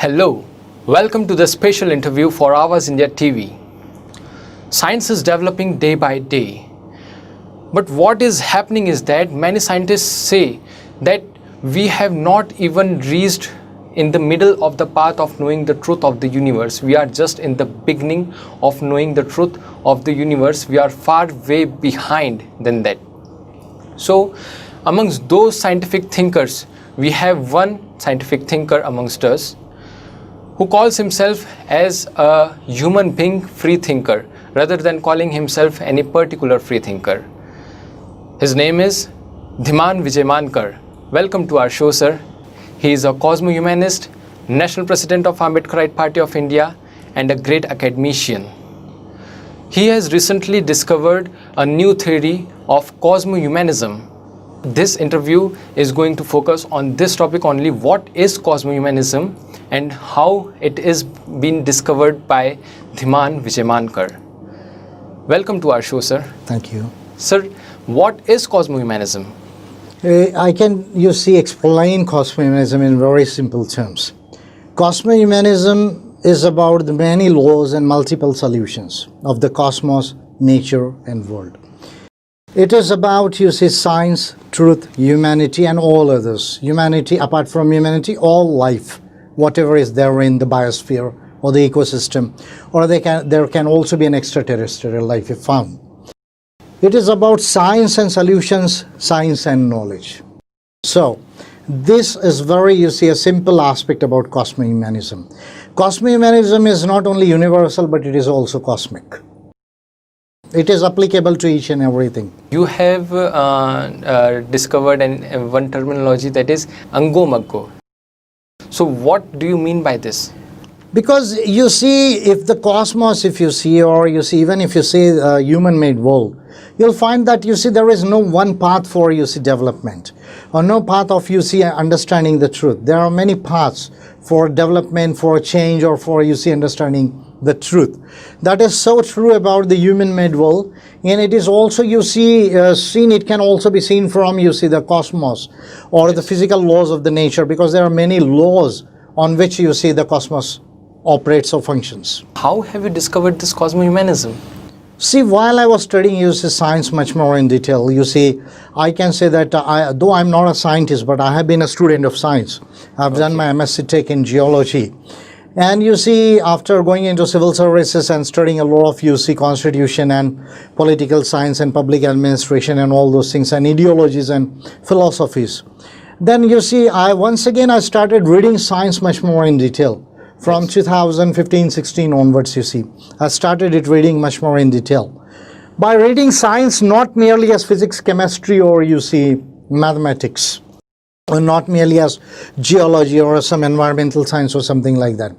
Hello, welcome to the special interview for Awaaz India TV. Science is developing day by day. But what is happening is that many scientists say that we have not even reached in the middle of the path of knowing the truth of the universe. We are just in the beginning of knowing the truth of the universe. We are far way behind than that. So, amongst those scientific thinkers, we have one scientific thinker amongst us who calls himself as a human being free thinker rather than calling himself any particular free thinker. His name is Dhiman Vijaymankar. Welcome to our show, sir. He is a cosmo-humanist, national president of Ambedkarite Party of India, and a great academician. He has recently discovered a new theory of cosmo-humanism. This interview is going to focus on this topic only: what is cosmo-humanism and how it is being discovered by Dhiman Vijaymankar. Welcome to our show, sir. Thank you. Sir, what is cosmo-humanism? I can, explain cosmo-humanism in very simple terms. Cosmo-humanism is about the many laws and multiple solutions of the cosmos, nature, and world. It is about, science, truth, humanity, and all others. Humanity, apart from humanity, all life, whatever is there in the biosphere or the ecosystem, or there can also be an extraterrestrial life if found. It is about science and solutions, science and knowledge. So, this is very, a simple aspect about cosmo-humanism. Cosmo-humanism is not only universal, but it is also cosmic. It is applicable to each and everything. You have discovered one terminology, that is Angomaggo. So what do you mean by this? Because if the cosmos, or even if you say human-made world, you'll find that there is no one path for development, or no path of understanding the truth. There are many paths for development, for change, or for understanding the truth. That is so true about the human-made world, and it is also seen. It can also be seen from the cosmos or the physical laws of the nature, because there are many laws on which the cosmos operates or functions. How have you discovered this cosmo-humanism? See, while I was studying science much more in detail, I can say that though I'm not a scientist, but I have been a student of science. I've done my MSc Tech in geology. And after going into civil services and studying a lot of constitution and political science and public administration and all those things and ideologies and philosophies, then I started reading science much more in detail. From 2015-16 onwards, I started reading much more in detail. By reading science not merely as physics, chemistry, or mathematics, or not merely as geology or some environmental science or something like that,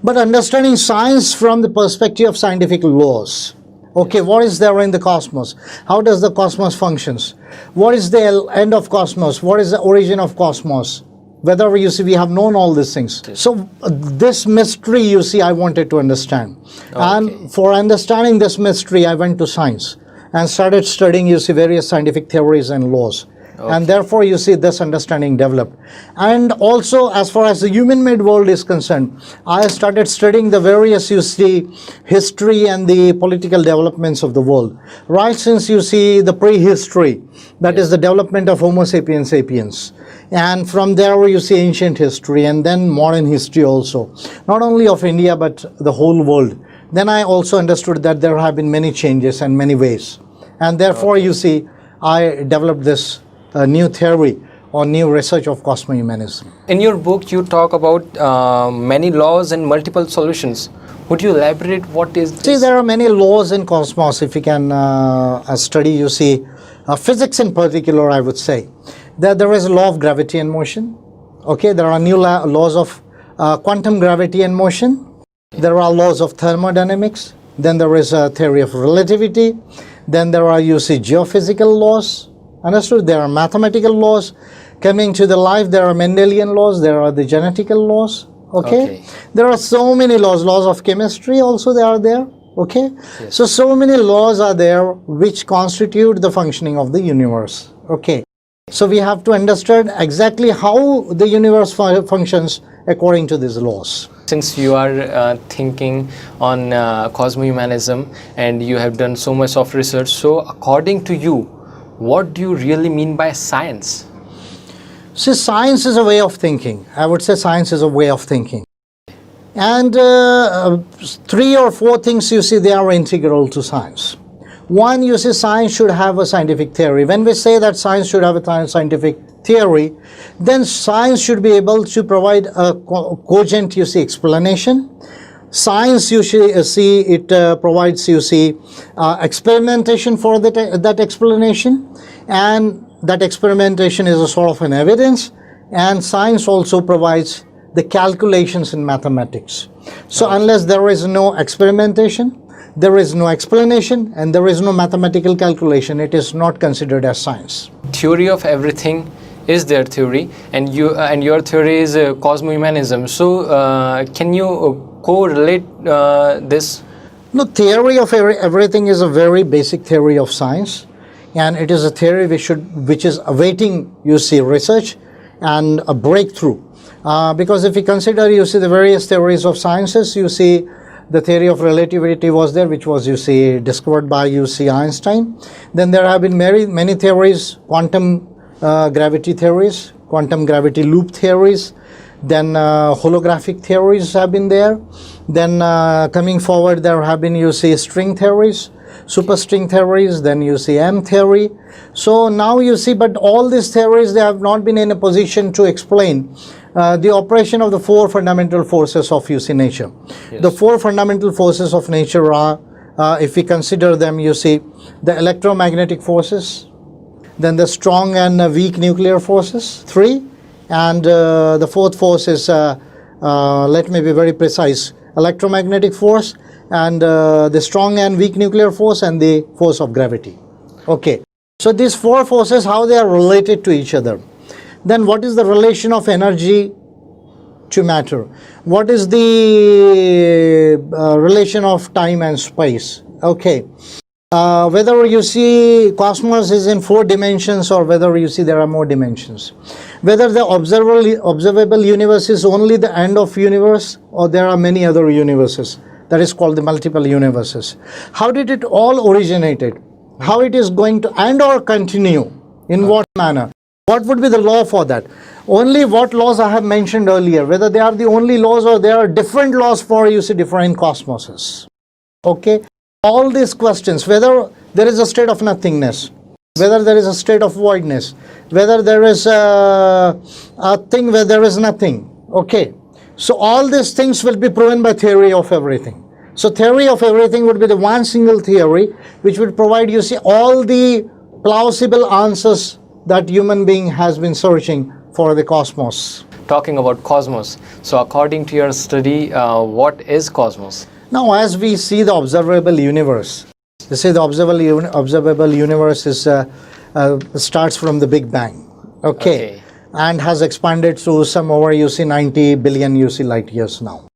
but understanding science from the perspective of scientific laws. Okay, what is there in the cosmos? How does the cosmos functions? What is the end of cosmos? What is the origin of cosmos? Whether we have known all these things. So this mystery, I wanted to understand. Okay. And for understanding this mystery, I went to science and started studying, various scientific theories and laws. Okay. And therefore, this understanding developed. And also, as far as the human-made world is concerned, I started studying the various, history and the political developments of the world. Right since, the prehistory, that is the development of Homo sapiens sapiens. And from there, ancient history and then modern history also. Not only of India, but the whole world. Then I also understood that there have been many changes and many ways. And therefore, I developed this new theory or new research of cosmo-humanism. In your book, you talk about many laws and multiple solutions. Would you elaborate what is this? See, there are many laws in cosmos. If you can study, physics in particular, I would say. There is a law of gravity and motion. Okay, there are new laws of quantum gravity and motion. There are laws of thermodynamics. Then there is a theory of relativity. Then there are, geophysical laws. Understood? There are mathematical laws. Coming to the life, there are Mendelian laws. There are the genetical laws. Okay? There are so many laws. Laws of chemistry also, they are there. Okay? Yes. So many laws are there which constitute the functioning of the universe. Okay? So we have to understand exactly how the universe functions according to these laws. Since you are thinking on cosmohumanism and you have done so much of research, so according to you, what do you really mean by science? See, science is a way of thinking. I would say science is a way of thinking. And 3 or 4 things, you see, they are integral to science. One, you see, science should have a scientific theory. When we say that science should have a scientific theory, then science should be able to provide a cogent, you see, explanation. Science, you see, it provides, you see, experimentation for that explanation, and that experimentation is a sort of an evidence, and science also provides the calculations in mathematics. So unless there is no experimentation, there is no explanation, and there is no mathematical calculation, it is not considered as science. Theory of everything is their theory, and your theory is cosmohumanism. So can you correlate this? No, theory of everything is a very basic theory of science, and it is a theory which is awaiting, you see, research and a breakthrough. Because if you consider, you see, the various theories of sciences, you see, the theory of relativity was there, which was, you see, discovered by, you see, Einstein. Then there have been many theories, quantum gravity theories, quantum gravity loop theories, then holographic theories have been there. Then coming forward, there have been, you see, string theories, superstring theories, then you see M theory. So now you see, but all these theories, they have not been in a position to explain the operation of the 4 fundamental forces of, you see, nature. Yes. The 4 fundamental forces of nature are, if we consider them, you see, the electromagnetic forces, then the strong and weak nuclear forces, 3, and the 4th force is, let me be very precise, electromagnetic force, and the strong and weak nuclear force, and the force of gravity. Okay, so these 4 forces, how they are related to each other. Then what is the relation of energy to matter? What is the relation of time and space? Okay, whether you see cosmos is in 4 dimensions, or whether you see there are more dimensions, whether the observable universe is only the end of universe, or there are many other universes, that is called the multiple universes. How did it all originated? How it is going to end or continue? In what manner? What would be the law for that? Only what laws I have mentioned earlier, whether they are the only laws or there are different laws for, you see, different cosmoses. Okay, all these questions, whether there is a state of nothingness, whether there is a state of voidness, whether there is a thing where there is nothing. Okay, so all these things will be proven by theory of everything. So theory of everything would be the one single theory which would provide, you see, all the plausible answers that human being has been searching for the cosmos. Talking about cosmos, so according to your study, what is cosmos? Now, as we see the observable universe, you see the observable universe is starts from the Big Bang, okay, and has expanded to some over, you see, 90 billion, you see, light years now.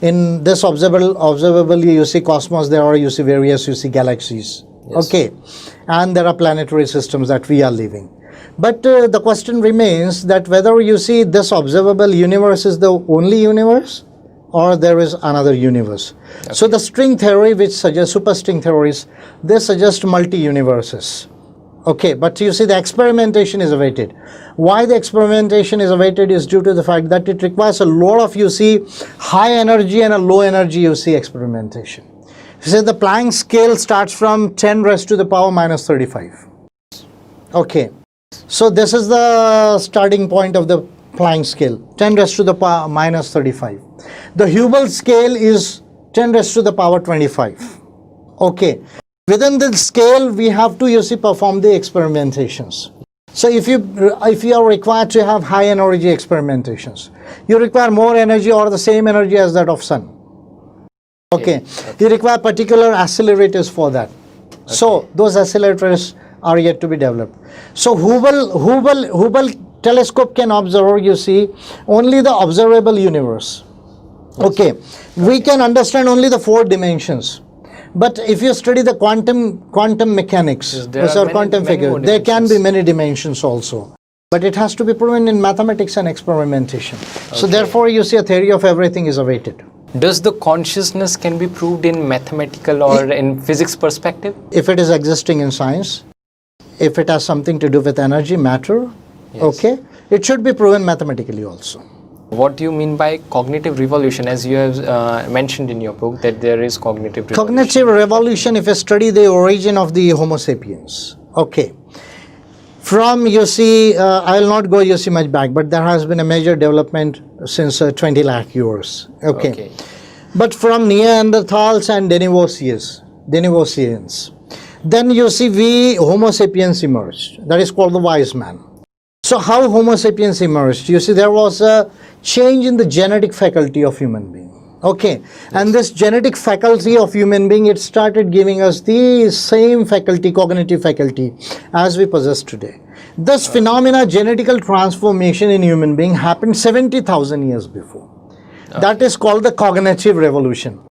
In this observable, you see, cosmos, there are, you see, various, you see, galaxies, yes. Okay, and there are planetary systems that we are living. But the question remains that whether, you see, this observable universe is the only universe, or there is another universe. Okay. So the string theory, which suggests superstring theories, they suggest multi-universes. Okay, but you see, the experimentation is awaited. Why the experimentation is awaited is due to the fact that it requires a lot of, you see, high energy and a low energy, you see, experimentation. You see, the Planck scale starts from 10 raised to the power minus 35. Okay, so this is the starting point of the Planck scale, 10 raised to the power minus 35. The Hubble scale is 10 raised to the power 25. Okay, within this scale, we have to, you see, perform the experimentations. So if you are required to have high energy experimentations, you require more energy or the same energy as that of sun. Okay, you require particular accelerators for that. Okay. So those accelerators are yet to be developed. So Hubble telescope can observe, you see, only the observable universe. Okay, we can understand only the 4 dimensions. But if you study the quantum mechanics Yes, there are or many- quantum many physics, more there can be dimensions. many dimensions also. But it has to be proven in mathematics and experimentation. So therefore, you see, a theory of everything is awaited. Does the consciousness can be proved in mathematical or in physics perspective? If it is existing in science, if it has something to do with energy, matter, Yes. okay, it should be proven mathematically also. What do you mean by cognitive revolution? As you have mentioned in your book that there is cognitive revolution. Cognitive revolution, if you study the origin of the Homo sapiens, okay. From, you see, I will not go, you see, much back, but there has been a major development since 20 lakh years, okay. But from Neanderthals and Denisovans, then you see we Homo sapiens emerged. That is called the wise man. So how Homo sapiens emerged? You see, there was a change in the genetic faculty of human being. Okay, and this genetic faculty of human being, it started giving us the same faculty, cognitive faculty, as we possess today. This phenomena, genetical transformation in human being, happened 70,000 years before. That is called the cognitive revolution.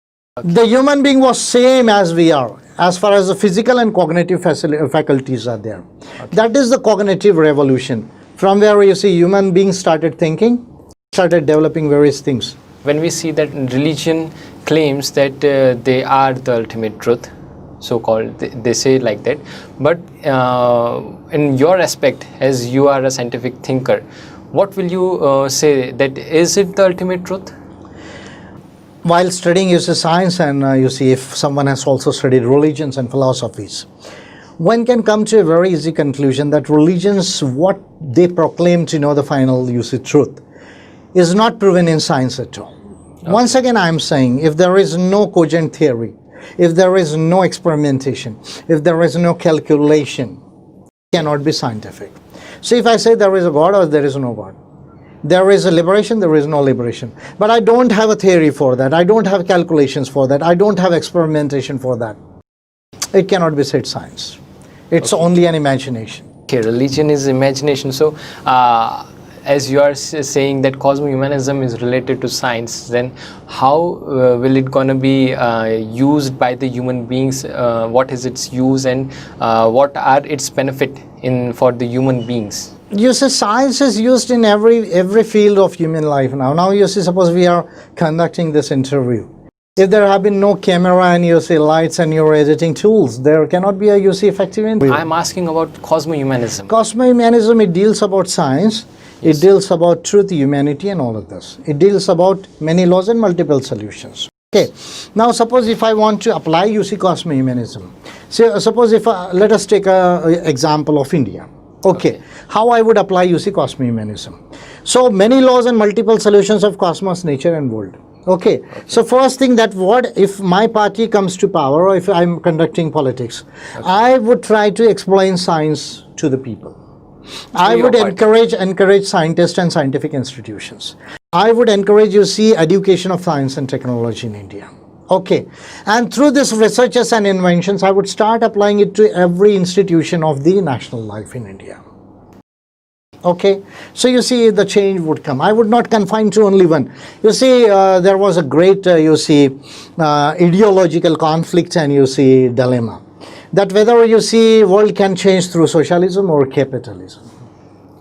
The human being was same as we are, as far as the physical and cognitive faculties are there. That is the cognitive revolution, from where you see human beings started thinking, started developing various things. When we see that religion claims that they are the ultimate truth, so-called, they say like that, but in your aspect, as you are a scientific thinker, what will you say, that is it the ultimate truth? While studying, you see, science, and you see, if someone has also studied religions and philosophies, one can come to a very easy conclusion that religions, what they proclaim to know the final, you see, truth, is not proven in science at all. Once again, I am saying, if there is no cogent theory, if there is no experimentation, if there is no calculation, it cannot be scientific. So if I say there is a God or there is no God, there is a liberation, there is no liberation. But I don't have a theory for that. I don't have calculations for that. I don't have experimentation for that. It cannot be said science. It's only an imagination. Okay, religion is imagination. So, as you are saying that cosmohumanism is related to science, then how will it gonna be used by the human beings? What is its use, and what are its benefit for the human beings? You see, science is used in every field of human life now. Now you see, suppose we are conducting this interview. If there have been no camera and you see lights and your editing tools, there cannot be a effective interview. I'm asking about cosmohumanism. Cosmohumanism, it deals about science. It deals about truth, humanity, and all of this. It deals about many laws and multiple solutions. Okay. Now, suppose if I want to apply, cosmohumanism. So, suppose if let us take an example of India. Okay. How I would apply, cosmohumanism. So, many laws and multiple solutions of cosmos, nature, and world. Okay. So, first thing, that what if my party comes to power, or if I'm conducting politics, I would try to explain science to the people. I would encourage scientists and scientific institutions. I would encourage, education of science and technology in India. Okay. And through this researches and inventions, I would start applying it to every institution of the national life in India. Okay. So you see, the change would come. I would not confine to only one. You see, there was a great, ideological conflict and dilemma. That whether world can change through socialism or capitalism.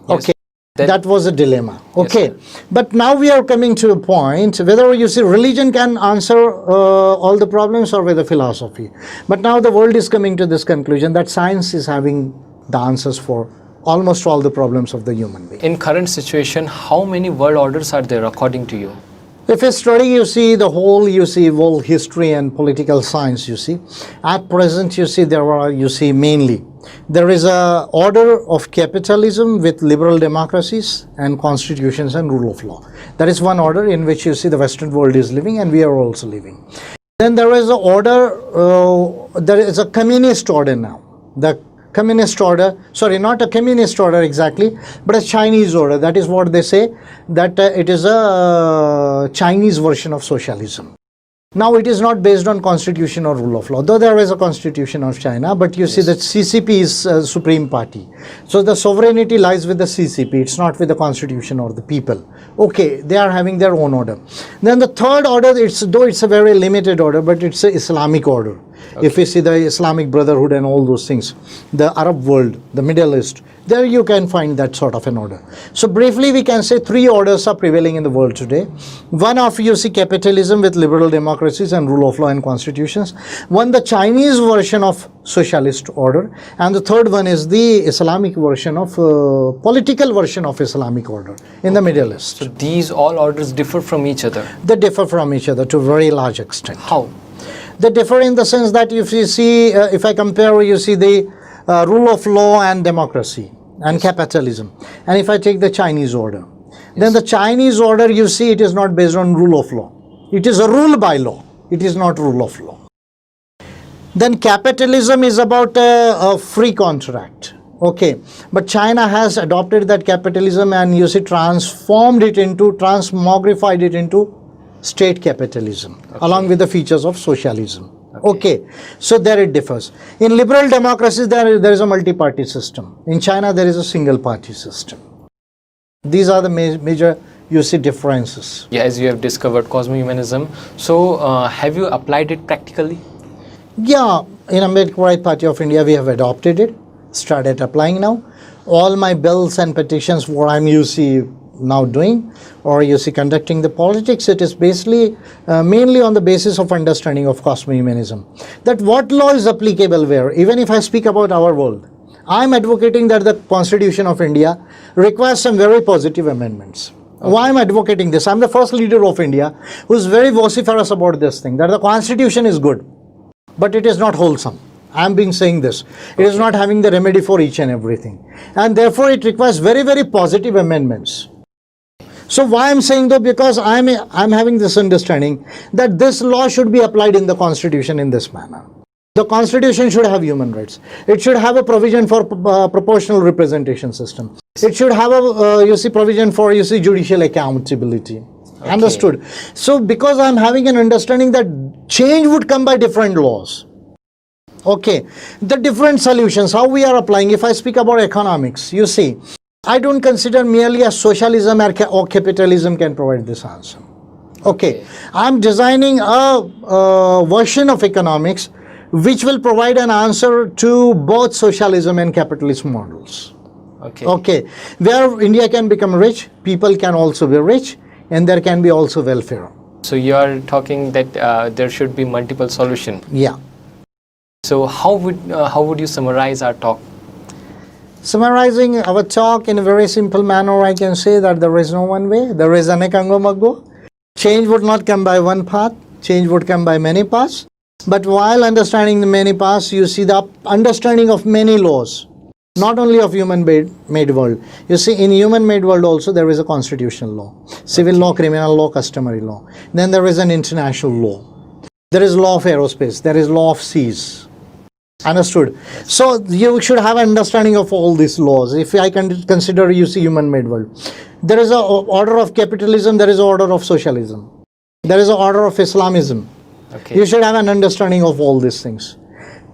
Yes. Okay, that was a dilemma. Okay, Yes, but now we are coming to a point whether religion can answer all the problems or whether philosophy. But now the world is coming to this conclusion that science is having the answers for almost all the problems of the human being. In current situation, how many world orders are there according to you? If you study, the whole, world history and political science, at present, there are, mainly, there is a order of capitalism with liberal democracies and constitutions and rule of law. That is one order in which, the Western world is living, and we are also living. Then there is a order, there is a communist order now. The communist order, sorry, not a communist order exactly, but a Chinese order. That is what they say, that it is a Chinese version of socialism. Now it is not based on constitution or rule of law, though there is a constitution of China, but see that CCP is supreme party. So the sovereignty lies with the CCP, it's not with the constitution or the people. Okay, they are having their own order. Then the third order, though it's a very limited order, but it's an Islamic order. If we see the Islamic Brotherhood and all those things, the Arab world, the Middle East, there you can find that sort of an order. So briefly we can say three orders are prevailing in the world today. One of, you see, capitalism with liberal democracies and rule of law and constitutions. One, the Chinese version of socialist order. And the third one is the Islamic version of, political version of Islamic order in the Middle East. So these all orders differ from each other. They differ from each other to a very large extent. How? They differ in the sense that if you see, if I compare, you see the rule of law and democracy and capitalism. And if I take the Chinese order, then the Chinese order, you see, it is not based on rule of law. It is a rule by law. It is not rule of law. Then capitalism is about a free contract. Okay, but China has adopted that capitalism and, you see, transmogrified it into state capitalism, along with the features of socialism. Okay, so there it differs. In liberal democracies, there is a multi-party system. In China, there is a single-party system. These are the major, you see, differences. Yeah, as you have discovered cosmo-humanism. So have you applied it practically? Yeah, in Ambedkar Right Party of India, we have adopted it, started applying now. All my bills and petitions, what I'm, you see, now doing, or you see, conducting the politics, it is basically mainly on the basis of understanding of cosmo-humanism. That what law is applicable where. Even if I speak about our world, I'm advocating that the Constitution of India requires some very positive amendments. Why I'm advocating this? I'm the first leader of India who is very vociferous about this thing, that the Constitution is good, but it is not wholesome. I'm being saying this. It is not having the remedy for each and everything. And therefore, it requires very, very positive amendments. So why I'm saying though, because I'm having this understanding that this law should be applied in the Constitution in this manner. The Constitution should have human rights. It should have a provision for proportional representation system. It should have a, you see, provision for, you see, judicial accountability. Okay. Understood? So because I'm having an understanding that change would come by different laws. Okay, the different solutions, how we are applying. If I speak about economics, you see, I don't consider merely a socialism or capitalism can provide this answer. Okay, I'm designing a version of economics which will provide an answer to both socialism and capitalist models. Okay, where India can become rich, people can also be rich, and there can be also welfare. So you are talking that there should be multiple solutions. Yeah. So how would you summarize our talk? Summarizing our talk in a very simple manner, I can say that there is no one way. There is anekango maggo. Change would not come by one path. Change would come by many paths. But while understanding the many paths, you see the understanding of many laws, not only of human-made world. You see, in human-made world also there is a constitutional law, civil law, criminal law, customary law. Then there is an international law. There is law of aerospace. There is law of seas. Understood? So you should have an understanding of all these laws. If I can consider, you see, human-made world, there is an order of capitalism, there is an order of socialism, there is an order of Islamism. Okay. You should have an understanding of all these things.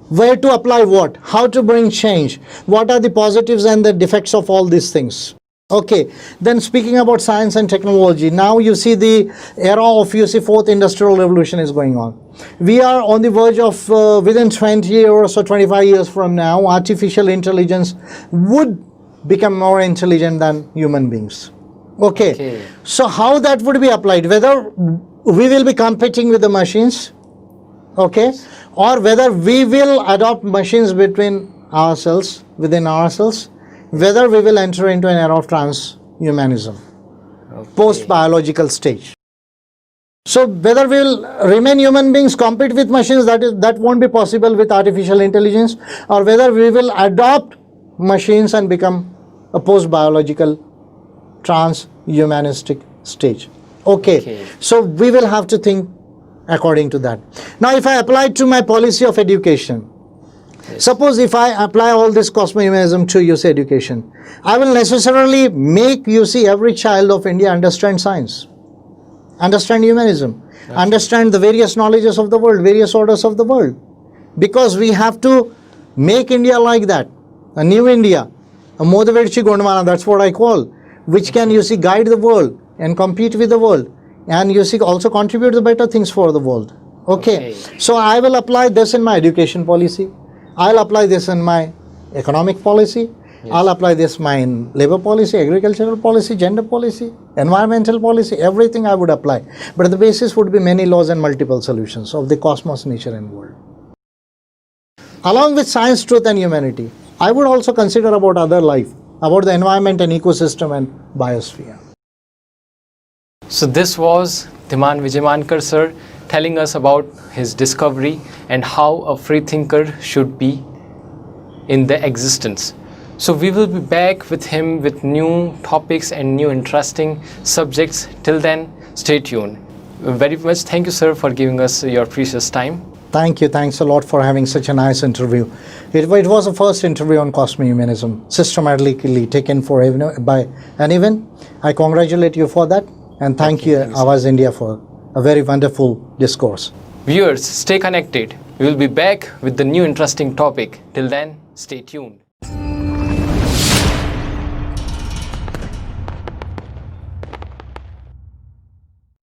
Where to apply what? How to bring change? What are the positives and the defects of all these things? Okay, then speaking about science and technology, now you see the era of, you see, fourth industrial revolution is going on. We are on the verge of, within 20 years or 25 years from now, artificial intelligence would become more intelligent than human beings. Okay, so how that would be applied? Whether we will be competing with the machines, okay, or whether we will adopt machines within ourselves, whether we will enter into an era of transhumanism, post-biological stage. So whether we will remain human beings, compete with machines, that won't be possible with artificial intelligence, or whether we will adopt machines and become a post-biological transhumanistic stage. Okay, so we will have to think according to that. Now if I apply it to my policy of education, suppose if I apply all this cosmo-humanism to, you see, education, I will necessarily make, you see, every child of India understand science, understand humanism, understand the various knowledges of the world, various orders of the world. Because we have to make India like that, a new India, a Modavedchi Gondwana, that's what I call, which can, you see, guide the world and compete with the world, and, you see, also contribute the better things for the world. Okay. So I will apply this in my education policy. I'll apply this in my economic policy. I'll apply this in labor policy, agricultural policy, gender policy, environmental policy, everything I would apply. But the basis would be many laws and multiple solutions of the cosmos, nature and world. Along with science, truth and humanity, I would also consider about other life, about the environment and ecosystem and biosphere. So this was Dhiman Vijaymankar sir telling us about his discovery and how a free thinker should be in the existence. So we will be back with him with new topics and new interesting subjects. Till then, stay tuned. Very much thank you, sir, for giving us your precious time. Thank you. Thanks a lot for having such a nice interview. It was the first interview on Cosmo-Humanism, systematically taken by an event. I congratulate you for that, and thank you, Awaz India, for a very wonderful discourse. Viewers, stay connected. We will be back with the new interesting topic. Till then, stay tuned.